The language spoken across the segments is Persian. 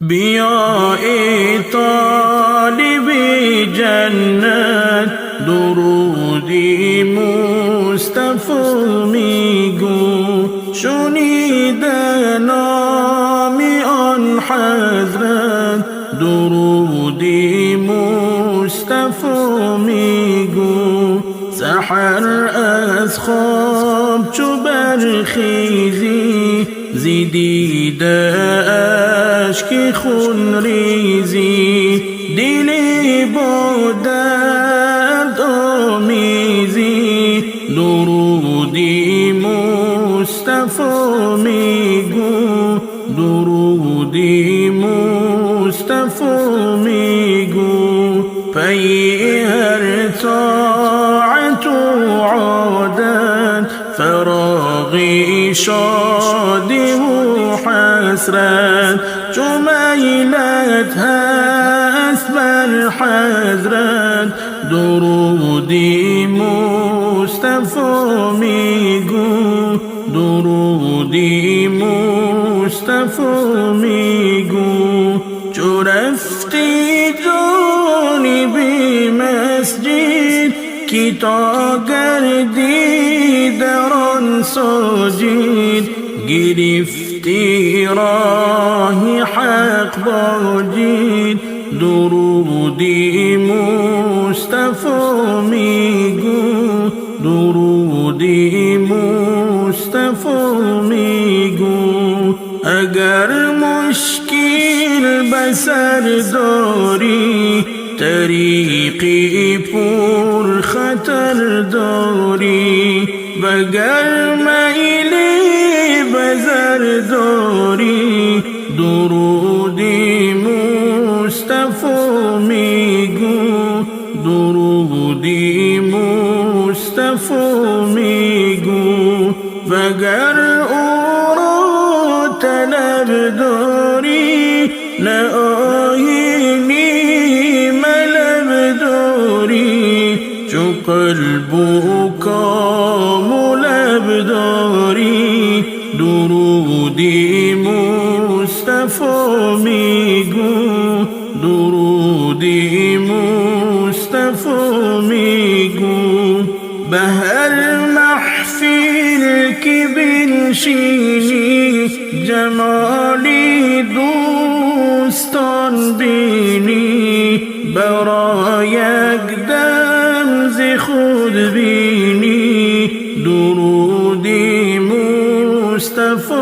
بیا ای طالب جنت درودی مصطفی میگو، شنیده نام آن حضرت درودی مصطفی میگو. سحر از خواب چو برخیزی، زیدیده اشک خون ریزی، دلی با درد آمیزی، درودی مصطفی میگو، درودی مصطفی میگو. پی هر طاعت و عادت فراغی شادی و حسرت، چو میلت هست بر حضرت درودی مصطفی میگو، درودی مصطفی میگو. چو رفتی جانبی مسجد، کی تا گردی در آن ساجد، گرفتی راه حق با جد درودی مصطفی میگو، درودی مصطفی میگو. اگر مشکل بسر داری، طریقی پر خطر داری، وگر میلی بزر داری، درودی مصطفی میگو، درودی مصطفی میگو. وگر او را طلب داری، نه آیینی ملب داری، چو قلب و کام و لب داری، درودی مصطفی میگو، درودی مصطفی میگو. به هر محفل که بنشینی، جمالی دوستان بینی، برای یک دم ز خود بینی، درودی مصطفی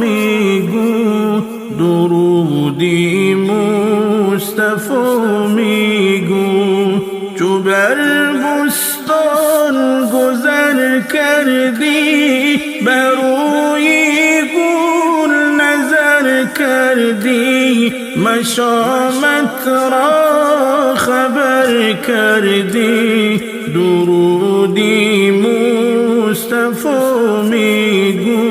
میگو، درودی مصطفی میگو. چو بر بستان گذر کردی، بر روی گل نظر کردی، مشامت را خبر کردی، درودی مصطفی میگو،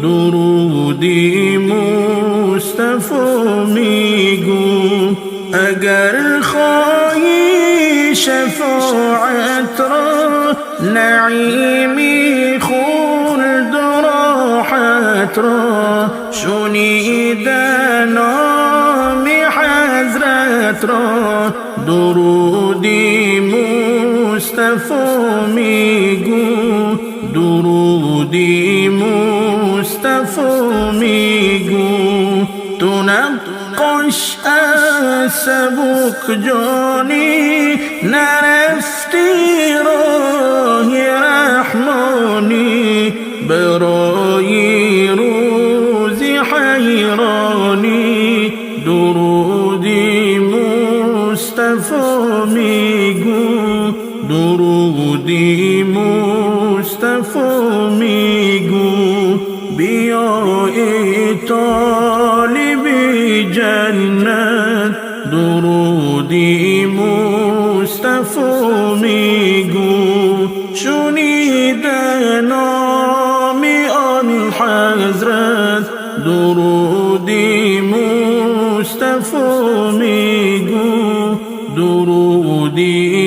درودی مصطفی میگو. اگر خواهی شفاعت را، نعیمی خلد راحت را، شنیده نام حضرت را، درودی مصطفی میگو، درودی مصطفی میگو. تو نقاش از سبک جانی، نرفتی راه رحمانی، برای روزی حیرانی، درودی مصطفی میگو، درودی مصطفی میگو. بیا ای طالب جنت درودی مصطفی میگو، شنیده نام آن حضرت درودی مصطفی میگو، درودی